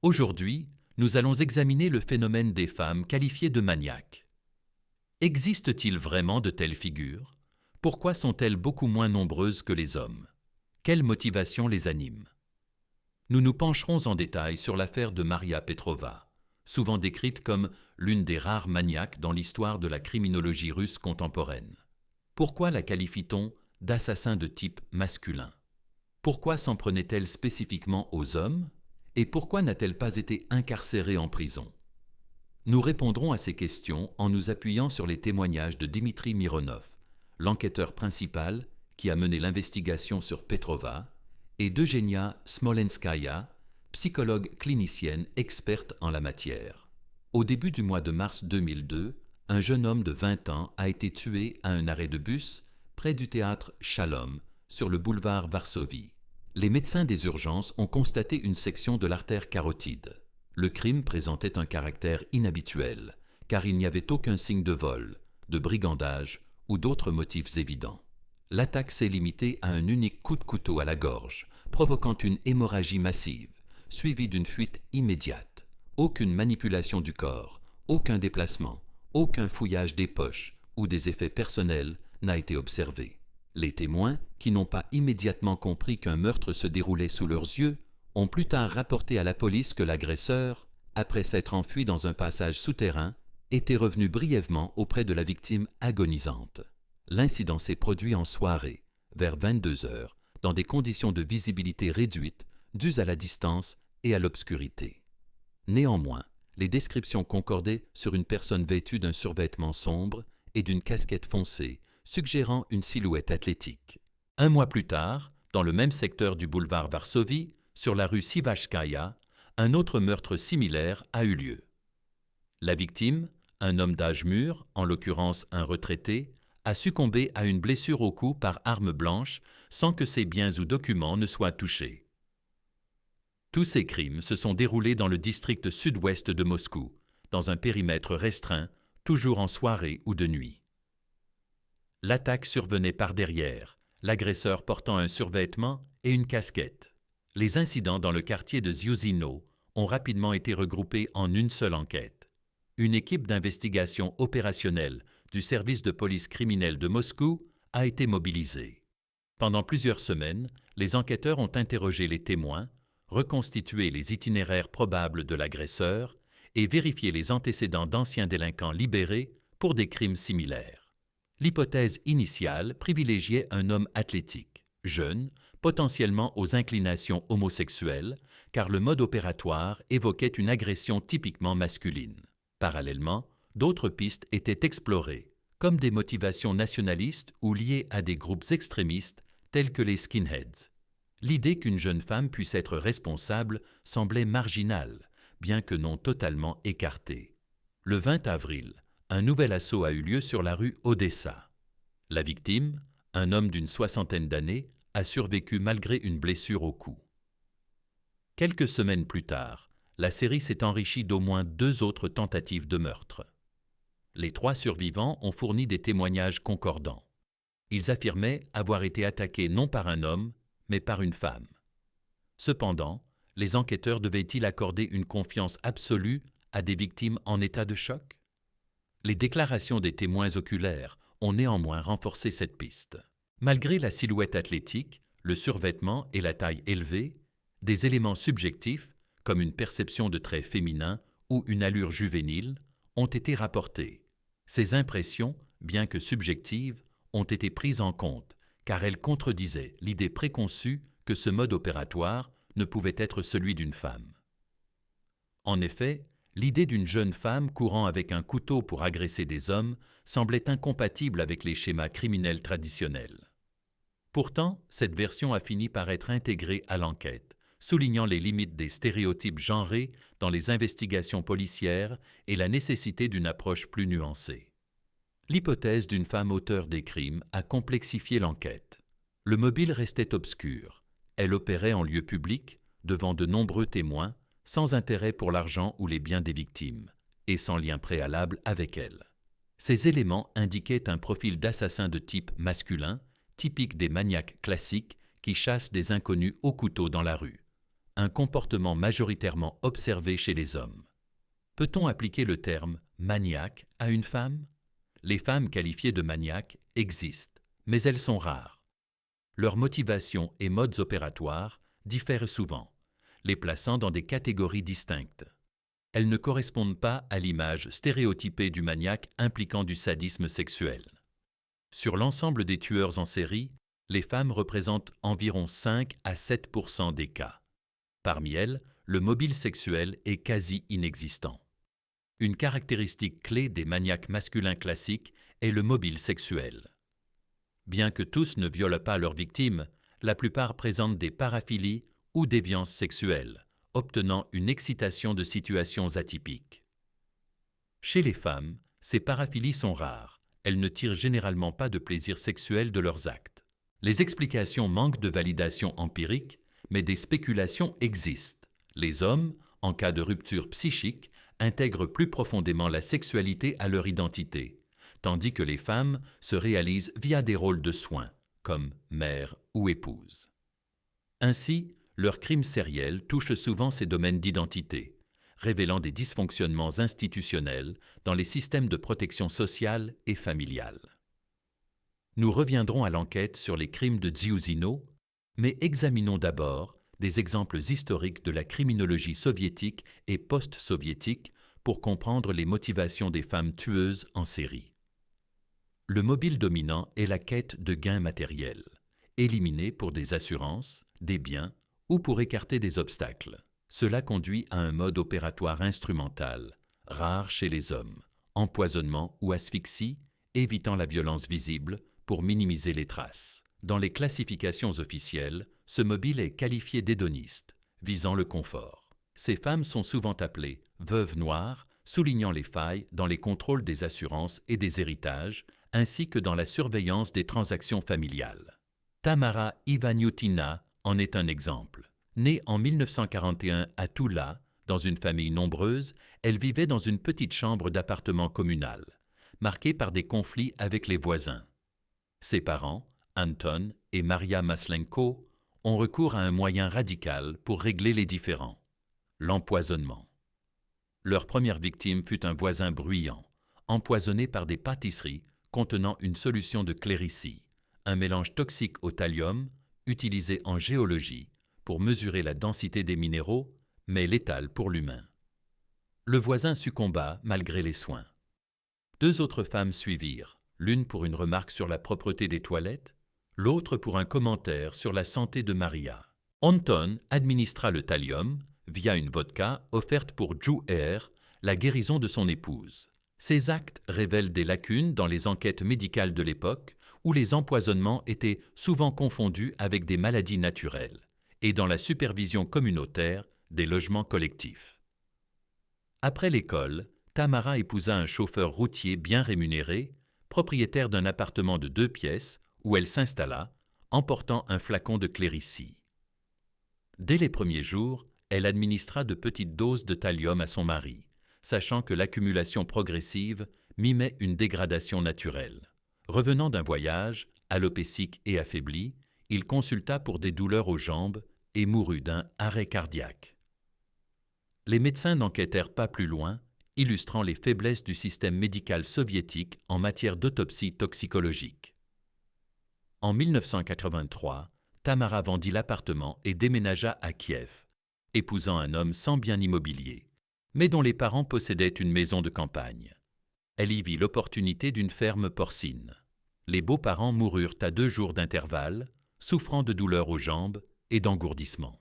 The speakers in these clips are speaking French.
Aujourd'hui, nous allons examiner le phénomène des femmes qualifiées de maniaques. Existe-t-il vraiment de telles figures? Pourquoi sont-elles beaucoup moins nombreuses que les hommes? Quelles motivations les animent? Nous nous pencherons en détail sur l'affaire de Maria Petrova, souvent décrite comme l'une des rares maniaques dans l'histoire de la criminologie russe contemporaine. Pourquoi la qualifie-t-on d'assassin de type masculin? Pourquoi s'en prenait-elle spécifiquement aux hommes? Et pourquoi n'a-t-elle pas été incarcérée en prison? Nous répondrons à ces questions en nous appuyant sur les témoignages de Dimitri Mironov, l'enquêteur principal qui a mené l'investigation sur Petrova, et d'Eugenia Smolenskaya, psychologue clinicienne experte en la matière. Au début du mois de mars 2002, un jeune homme de 20 ans a été tué à un arrêt de bus près du théâtre Shalom, sur le boulevard Varsovie. Les médecins des urgences ont constaté une section de l'artère carotide. Le crime présentait un caractère inhabituel, car il n'y avait aucun signe de vol, de brigandage ou d'autres motifs évidents. L'attaque s'est limitée à un unique coup de couteau à la gorge, provoquant une hémorragie massive, suivie d'une fuite immédiate. Aucune manipulation du corps, aucun déplacement, aucun fouillage des poches ou des effets personnels n'a été observé. Les témoins, qui n'ont pas immédiatement compris qu'un meurtre se déroulait sous leurs yeux, ont plus tard rapporté à la police que l'agresseur, après s'être enfui dans un passage souterrain, était revenu brièvement auprès de la victime agonisante. L'incident s'est produit en soirée, vers 22 heures, dans des conditions de visibilité réduites, dues à la distance et à l'obscurité. Néanmoins, les descriptions concordaient sur une personne vêtue d'un survêtement sombre et d'une casquette foncée, suggérant une silhouette athlétique. Un mois plus tard, dans le même secteur du boulevard Varsovie, sur la rue Sivashkaya, un autre meurtre similaire a eu lieu. La victime, un homme d'âge mûr, en l'occurrence un retraité, a succombé à une blessure au cou par arme blanche sans que ses biens ou documents ne soient touchés. Tous ces crimes se sont déroulés dans le district sud-ouest de Moscou, dans un périmètre restreint, toujours en soirée ou de nuit. L'attaque survenait par derrière, l'agresseur portant un survêtement et une casquette. Les incidents dans le quartier de Ziuzino ont rapidement été regroupés en une seule enquête. Une équipe d'investigation opérationnelle du service de police criminelle de Moscou a été mobilisée. Pendant plusieurs semaines, les enquêteurs ont interrogé les témoins, reconstitué les itinéraires probables de l'agresseur et vérifié les antécédents d'anciens délinquants libérés pour des crimes similaires. L'hypothèse initiale privilégiait un homme athlétique, jeune, potentiellement aux inclinations homosexuelles, car le mode opératoire évoquait une agression typiquement masculine. Parallèlement, d'autres pistes étaient explorées, comme des motivations nationalistes ou liées à des groupes extrémistes tels que les skinheads. L'idée qu'une jeune femme puisse être responsable semblait marginale, bien que non totalement écartée. Le 20 avril, un nouvel assaut a eu lieu sur la rue Odessa. La victime, un homme d'une soixantaine d'années, a survécu malgré une blessure au cou. Quelques semaines plus tard, la série s'est enrichie d'au moins 2 autres tentatives de meurtre. Les 3 survivants ont fourni des témoignages concordants. Ils affirmaient avoir été attaqués non par un homme, mais par une femme. Cependant, les enquêteurs devaient-ils accorder une confiance absolue à des victimes en état de choc? Les déclarations des témoins oculaires ont néanmoins renforcé cette piste. Malgré la silhouette athlétique, le survêtement et la taille élevée, des éléments subjectifs, comme une perception de traits féminins ou une allure juvénile, ont été rapportés. Ces impressions, bien que subjectives, ont été prises en compte, car elles contredisaient l'idée préconçue que ce mode opératoire ne pouvait être celui d'une femme. En effet, l'idée d'une jeune femme courant avec un couteau pour agresser des hommes semblait incompatible avec les schémas criminels traditionnels. Pourtant, cette version a fini par être intégrée à l'enquête, soulignant les limites des stéréotypes genrés dans les investigations policières et la nécessité d'une approche plus nuancée. L'hypothèse d'une femme auteure des crimes a complexifié l'enquête. Le mobile restait obscur. Elle opérait en lieu public, devant de nombreux témoins, sans intérêt pour l'argent ou les biens des victimes, et sans lien préalable avec elles. Ces éléments indiquaient un profil d'assassin de type masculin, typique des maniaques classiques qui chassent des inconnus au couteau dans la rue. un comportement majoritairement observé chez les hommes. Peut-on appliquer le terme « maniaque » à une femme? Les femmes qualifiées de maniaques existent, mais elles sont rares. Leurs motivations et modes opératoires diffèrent souvent, les plaçant dans des catégories distinctes. Elles ne correspondent pas à l'image stéréotypée du maniaque impliquant du sadisme sexuel. Sur l'ensemble des tueurs en série, les femmes représentent environ 5 à 7% des cas. Parmi elles, le mobile sexuel est quasi inexistant. Une caractéristique clé des maniaques masculins classiques est le mobile sexuel. Bien que tous ne violent pas leurs victimes, la plupart présentent des paraphilies ou déviances sexuelles, obtenant une excitation de situations atypiques. Chez les femmes, ces paraphilies sont rares. Elles ne tirent généralement pas de plaisir sexuel de leurs actes. Les explications manquent de validation empirique, mais des spéculations existent. Les hommes, en cas de rupture psychique, intègrent plus profondément la sexualité à leur identité, tandis que les femmes se réalisent via des rôles de soins, comme mère ou épouse. Ainsi, leurs crimes sériels touchent souvent ces domaines d'identité, révélant des dysfonctionnements institutionnels dans les systèmes de protection sociale et familiale. Nous reviendrons à l'enquête sur les crimes de Ziusinho, mais examinons d'abord des exemples historiques de la criminologie soviétique et post-soviétique pour comprendre les motivations des femmes tueuses en série. Le mobile dominant est la quête de gains matériels, éliminés pour des assurances, des biens ou pour écarter des obstacles. Cela conduit à un mode opératoire instrumental, rare chez les hommes, empoisonnement ou asphyxie, évitant la violence visible pour minimiser les traces. Dans les classifications officielles, ce mobile est qualifié d'hédoniste, visant le confort. Ces femmes sont souvent appelées veuves noires, soulignant les failles dans les contrôles des assurances et des héritages, ainsi que dans la surveillance des transactions familiales. Tamara Ivaniutina en est un exemple. Née en 1941 à Toula, dans une famille nombreuse, elle vivait dans une petite chambre d'appartement communal, marquée par des conflits avec les voisins. Ses parents, Anton et Maria Maslenko, ont recours à un moyen radical pour régler les différends, l'empoisonnement. Leur première victime fut un voisin bruyant, empoisonné par des pâtisseries contenant une solution de cléricie, un mélange toxique au thallium utilisé en géologie pour mesurer la densité des minéraux, mais létal pour l'humain. Le voisin succomba malgré les soins. 2 autres femmes suivirent, l'une pour une remarque sur la propreté des toilettes, l'autre pour un commentaire sur la santé de Maria. Anton administra le thallium, via une vodka offerte pour Ju Air, la guérison de son épouse. Ces actes révèlent des lacunes dans les enquêtes médicales de l'époque, où les empoisonnements étaient souvent confondus avec des maladies naturelles, et dans la supervision communautaire des logements collectifs. Après l'école, Tamara épousa un chauffeur routier bien rémunéré, propriétaire d'un appartement de 2 pièces, où elle s'installa, emportant un flacon de cléricie. Dès les premiers jours, elle administra de petites doses de thallium à son mari, sachant que l'accumulation progressive mimait une dégradation naturelle. Revenant d'un voyage, alopécique et affaibli, il consulta pour des douleurs aux jambes et mourut d'un arrêt cardiaque. Les médecins n'enquêtèrent pas plus loin, illustrant les faiblesses du système médical soviétique en matière d'autopsie toxicologique. En 1983, Tamara vendit l'appartement et déménagea à Kiev, épousant un homme sans bien immobilier, mais dont les parents possédaient une maison de campagne. Elle y vit l'opportunité d'une ferme porcine. Les beaux-parents moururent à 2 jours d'intervalle, souffrant de douleurs aux jambes et d'engourdissement.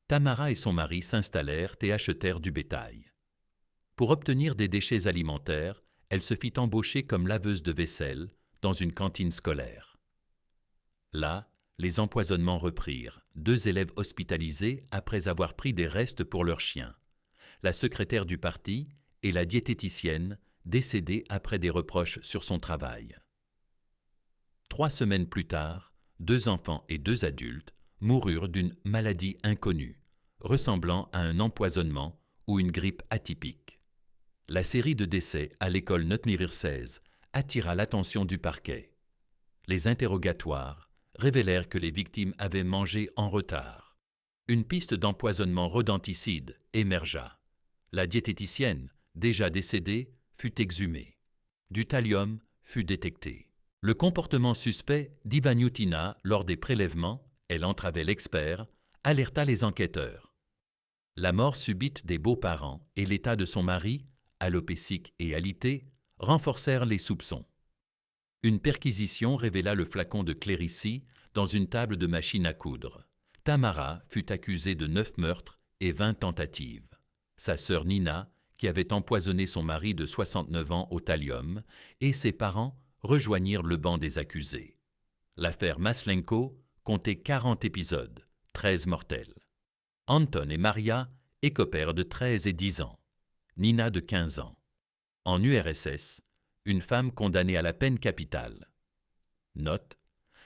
Tamara et son mari s'installèrent et achetèrent du bétail. Pour obtenir des déchets alimentaires, elle se fit embaucher comme laveuse de vaisselle dans une cantine scolaire. Là, les empoisonnements reprirent, 2 élèves hospitalisés après avoir pris des restes pour leur chien, la secrétaire du parti et la diététicienne décédée après des reproches sur son travail. 3 semaines plus tard, 2 enfants et 2 adultes moururent d'une maladie inconnue, ressemblant à un empoisonnement ou une grippe atypique. La série de décès à l'école Notmir 16 attira l'attention du parquet. Les interrogatoires révélèrent que les victimes avaient mangé en retard. Une piste d'empoisonnement rodenticide émergea. La diététicienne, déjà décédée, fut exhumée. Du thallium fut détecté. Le comportement suspect d'Ivanutina lors des prélèvements, elle entravait l'expert, alerta les enquêteurs. La mort subite des beaux-parents et l'état de son mari, alopécique et alité, renforcèrent les soupçons. Une perquisition révéla le flacon de Clérici dans une table de machine à coudre. Tamara fut accusée de 9 meurtres et 20 tentatives. Sa sœur Nina, qui avait empoisonné son mari de 69 ans au thallium, et ses parents rejoignirent le banc des accusés. L'affaire Maslenko comptait 40 épisodes, 13 mortels. Anton et Maria écopèrent de 13 et 10 ans, Nina de 15 ans. En URSS, une femme condamnée à la peine capitale. Note: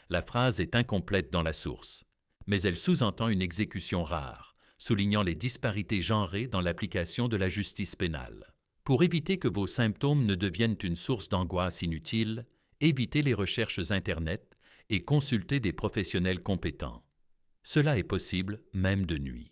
la phrase est incomplète dans la source, mais elle sous-entend une exécution rare, soulignant les disparités genrées dans l'application de la justice pénale. Pour éviter que vos symptômes ne deviennent une source d'angoisse inutile, évitez les recherches Internet et consultez des professionnels compétents. Cela est possible même de nuit.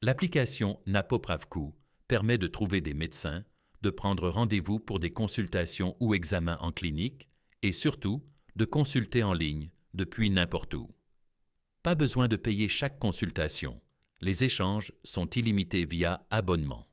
L'application Napopravku permet de trouver des médecins, de prendre rendez-vous pour des consultations ou examens en clinique et surtout de consulter en ligne depuis n'importe où. Pas besoin de payer chaque consultation. Les échanges sont illimités via abonnement.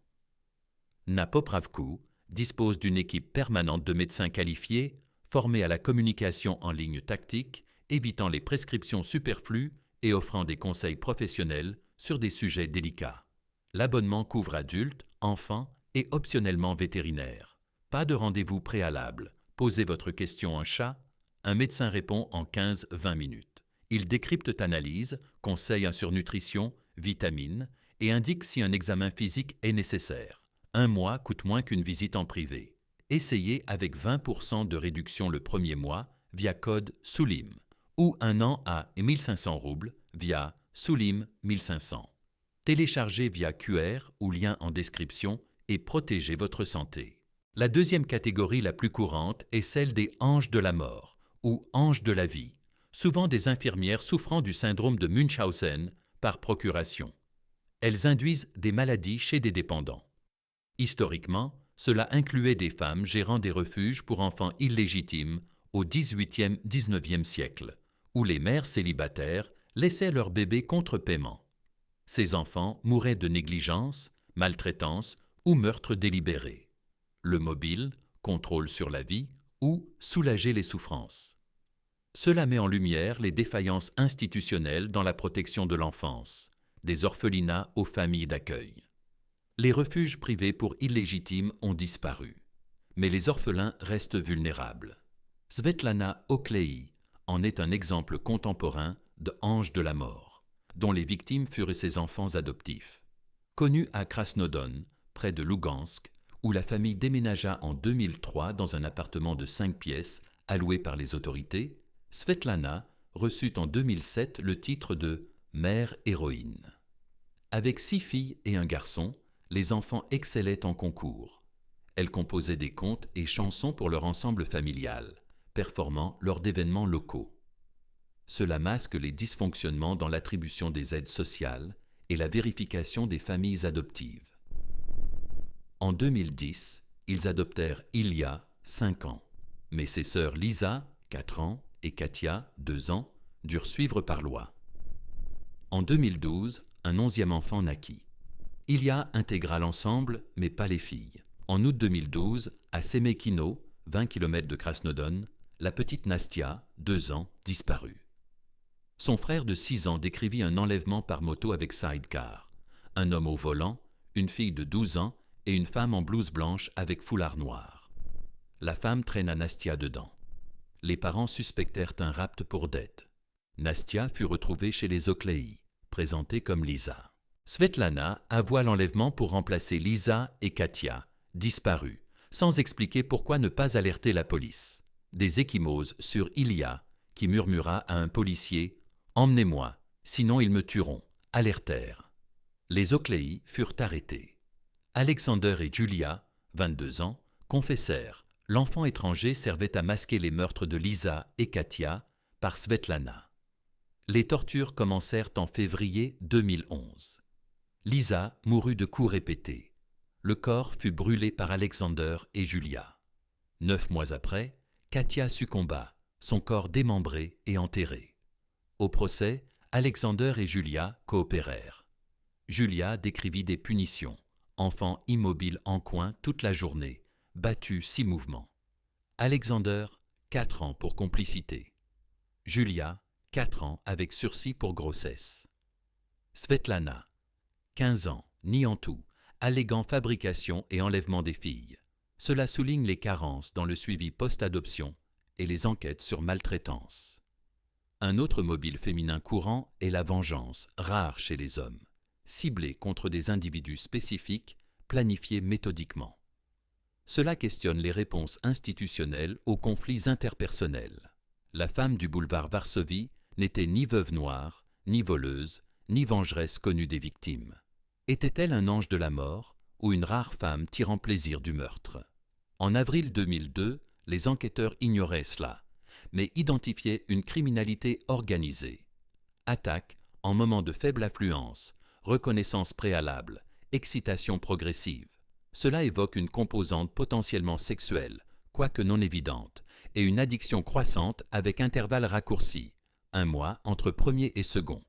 Napopravku dispose d'une équipe permanente de médecins qualifiés, formés à la communication en ligne tactique, évitant les prescriptions superflues et offrant des conseils professionnels sur des sujets délicats. L'abonnement couvre adultes, enfants et optionnellement vétérinaires. Pas de rendez-vous préalable. Posez votre question en chat, un médecin répond en 15-20 minutes. Il décrypte analyse, conseille en surnutrition, vitamines et indique si un examen physique est nécessaire. 1 mois coûte moins qu'une visite en privé. Essayez avec 20% de réduction le premier mois via code SOULIM ou 1 an à 1500 roubles via SOULIM 1500. Téléchargez via QR ou lien en description et protégez votre santé. La deuxième catégorie la plus courante est celle des anges de la mort ou anges de la vie, souvent des infirmières souffrant du syndrome de Munchausen par procuration. Elles induisent des maladies chez des dépendants. Historiquement, cela incluait des femmes gérant des refuges pour enfants illégitimes au XVIIIe-XIXe siècle, où les mères célibataires laissaient leurs bébés contre paiement. Ces enfants mouraient de négligence, maltraitance ou meurtre délibéré. Le mobile, contrôle sur la vie ou soulager les souffrances. Cela met en lumière les défaillances institutionnelles dans la protection de l'enfance, des orphelinats aux familles d'accueil. Les refuges privés pour illégitimes ont disparu, mais les orphelins restent vulnérables. Svetlana Oklei en est un exemple contemporain de ange de la mort, dont les victimes furent ses enfants adoptifs. Connue à Krasnodon, près de Lougansk, où la famille déménagea en 2003 dans un appartement de 5 pièces alloué par les autorités, Svetlana reçut en 2007 le titre de « mère héroïne ». Avec 6 filles et un garçon, les enfants excellaient en concours. Elle composait des contes et chansons pour leur ensemble familial, performant lors d'événements locaux. Cela masque les dysfonctionnements dans l'attribution des aides sociales et la vérification des familles adoptives. En 2010, ils adoptèrent Ilya, 5 ans, mais ses sœurs Lisa, 4 ans, et Katia, 2 ans, durent suivre par loi. En 2012, un 11e enfant naquit. Ilya intégra l'ensemble, mais pas les filles. En août 2012, à Semekino, 20 km de Krasnodon, la petite Nastia, 2 ans, disparut. Son frère de 6 ans décrivit un enlèvement par moto avec sidecar. Un homme au volant, une fille de 12 ans et une femme en blouse blanche avec foulard noir. La femme traîna Nastia dedans. Les parents suspectèrent un rapt pour dette. Nastia fut retrouvée chez les Oklei, présentée comme Lisa. Svetlana avoua l'enlèvement pour remplacer Lisa et Katia, disparues, sans expliquer pourquoi ne pas alerter la police. Des ecchymoses sur Ilya, qui murmura à un policier « Emmenez-moi, sinon ils me tueront », alertèrent. Les Oklei furent arrêtés. Alexander et Julia, 22 ans, confessèrent « L'enfant étranger servait à masquer les meurtres de Lisa et Katia par Svetlana ». Les tortures commencèrent en février 2011. Lisa mourut de coups répétés. Le corps fut brûlé par Alexander et Julia. 9 mois après, Katia succomba, son corps démembré et enterré. Au procès, Alexander et Julia coopérèrent. Julia décrivit des punitions, enfant immobile en coin toute la journée, battu 6 mouvements. Alexander, 4 ans pour complicité. Julia, 4 ans avec sursis pour grossesse. Svetlana, 15 ans, niant tout, alléguant fabrication et enlèvement des filles. Cela souligne les carences dans le suivi post-adoption et les enquêtes sur maltraitance. Un autre mobile féminin courant est la vengeance, rare chez les hommes, ciblée contre des individus spécifiques, planifiée méthodiquement. Cela questionne les réponses institutionnelles aux conflits interpersonnels. La femme du boulevard Varsovie n'était ni veuve noire, ni voleuse, ni vengeresse connue des victimes. Était-elle un ange de la mort ou une rare femme tirant plaisir du meurtre? En avril 2002, les enquêteurs ignoraient cela, mais identifiaient une criminalité organisée. Attaque en moment de faible affluence, reconnaissance préalable, excitation progressive. Cela évoque une composante potentiellement sexuelle, quoique non évidente, et une addiction croissante avec intervalles raccourcis, 1 mois entre premier et second.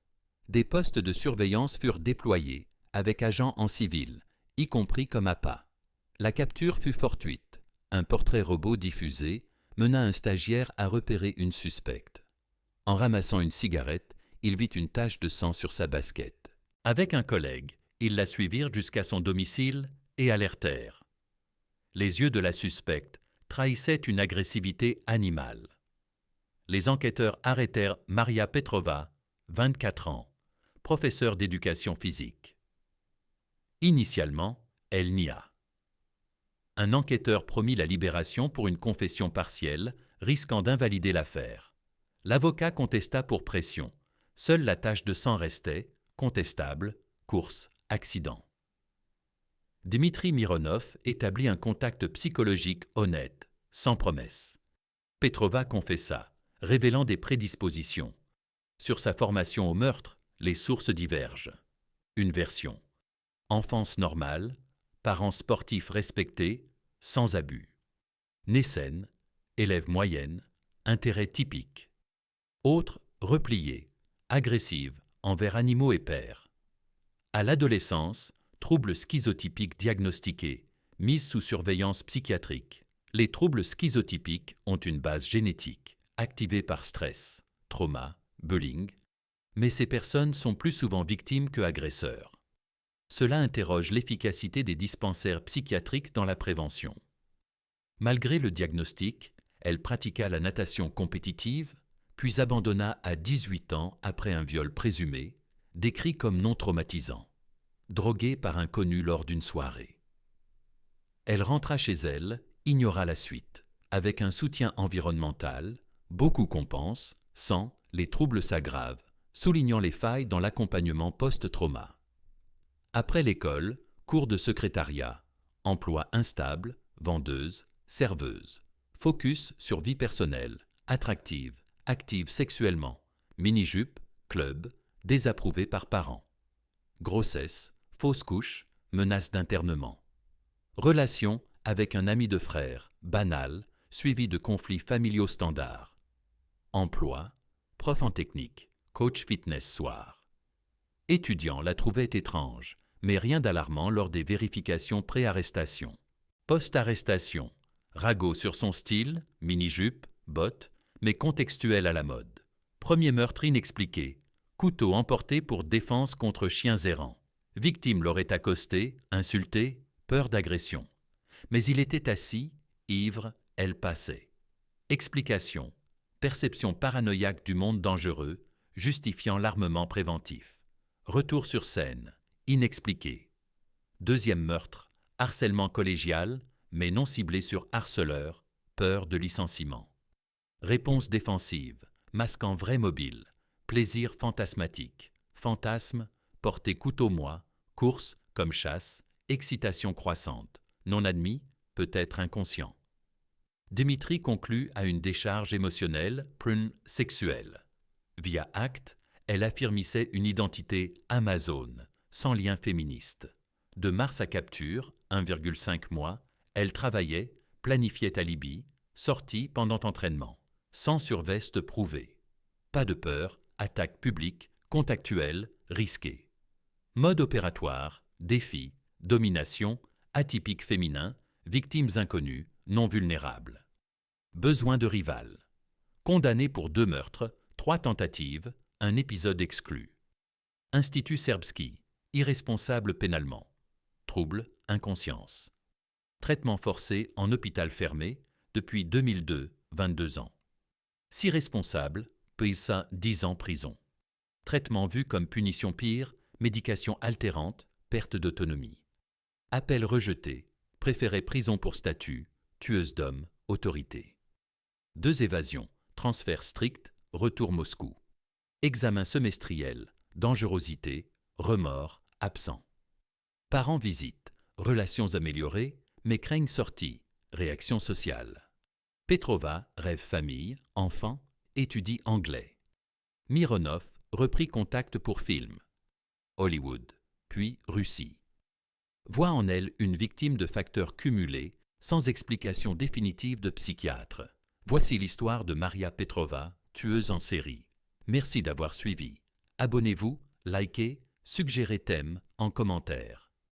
Des postes de surveillance furent déployés, avec agents en civil, y compris comme appât. La capture fut fortuite. Un portrait robot diffusé mena un stagiaire à repérer une suspecte. En ramassant une cigarette, il vit une tache de sang sur sa basket. Avec un collègue, ils la suivirent jusqu'à son domicile et alertèrent. Les yeux de la suspecte trahissaient une agressivité animale. Les enquêteurs arrêtèrent Maria Petrova, 24 ans, professeure d'éducation physique. Initialement, elle nia. Un enquêteur promit la libération pour une confession partielle, risquant d'invalider l'affaire. L'avocat contesta pour pression. Seule la tache de sang restait, contestable, course, accident. Dmitri Mironov établit un contact psychologique honnête, sans promesse. Petrova confessa, révélant des prédispositions. Sur sa formation au meurtre, les sources divergent. Une version. Enfance normale, parents sportifs respectés, sans abus. Née saine, élève moyenne, intérêt typique. Autre, repliée, agressive, envers animaux et pères. À l'adolescence, troubles schizotypiques diagnostiqués, mise sous surveillance psychiatrique. Les troubles schizotypiques ont une base génétique, activée par stress, trauma, bullying, mais ces personnes sont plus souvent victimes que agresseurs. Cela interroge l'efficacité des dispensaires psychiatriques dans la prévention. Malgré le diagnostic, elle pratiqua la natation compétitive, puis abandonna à 18 ans après un viol présumé, décrit comme non traumatisant, droguée par un connu lors d'une soirée. Elle rentra chez elle, ignora la suite. Avec un soutien environnemental, beaucoup compensent, sans, les troubles s'aggravent, soulignant les failles dans l'accompagnement post-trauma. Après l'école, cours de secrétariat, emploi instable, vendeuse, serveuse. Focus sur vie personnelle, attractive, active sexuellement, mini-jupe, club, désapprouvée par parents. Grossesse, fausse couche, menace d'internement. Relation avec un ami de frère, banal, suivi de conflits familiaux standards. Emploi, prof en technique, coach fitness soir. Étudiant la trouvait étrange, mais rien d'alarmant lors des vérifications pré-arrestation. Post-arrestation, ragot sur son style, mini-jupe, bottes, mais contextuel à la mode. Premier meurtre inexpliqué, couteau emporté pour défense contre chiens errants. Victime l'aurait accosté, insulté, peur d'agression. Mais il était assis, ivre, elle passait. Explication, perception paranoïaque du monde dangereux, justifiant l'armement préventif. Retour sur scène, inexpliqué. Deuxième meurtre, harcèlement collégial, mais non ciblé sur harceleur, peur de licenciement. Réponse défensive, masquant vrai mobile, plaisir fantasmatique, fantasme, porter couteau-moi, course comme chasse, excitation croissante, non admis, peut-être inconscient. Dmitri conclut à une décharge émotionnelle, sexuelle. Via acte, Elle affirmissait une identité amazone, sans lien féministe. De mars à capture, 1,5 mois, elle travaillait, planifiait alibi, sortie pendant entraînement, sans surveste prouvée. Pas de peur, attaque publique, contactuelle, risquée. Mode opératoire, défi, domination, atypique féminin, victimes inconnues, non vulnérables. Besoin de rival. Condamné pour 2 meurtres, 3 tentatives, un épisode exclu. Institut Serbski, irresponsable pénalement. Trouble, inconscience. Traitement forcé en hôpital fermé depuis 2002, 22 ans. Si responsable, PISA 10 ans prison. Traitement vu comme punition pire, médication altérante, perte d'autonomie. Appel rejeté, préféré prison pour statut, tueuse d'hommes, autorité. 2 évasions, transfert strict, retour Moscou. Examen semestriel, dangerosité, remords, absent. Parents visite, relations améliorées, mais craignent sortie, réaction sociale. Petrova rêve famille, enfant, étudie anglais. Mironov repris contact pour film. Hollywood, puis Russie. Voit en elle une victime de facteurs cumulés, sans explication définitive de psychiatre. Voici l'histoire de Maria Petrova, tueuse en série. Merci d'avoir suivi. Abonnez-vous, likez, suggérez thème en commentaire.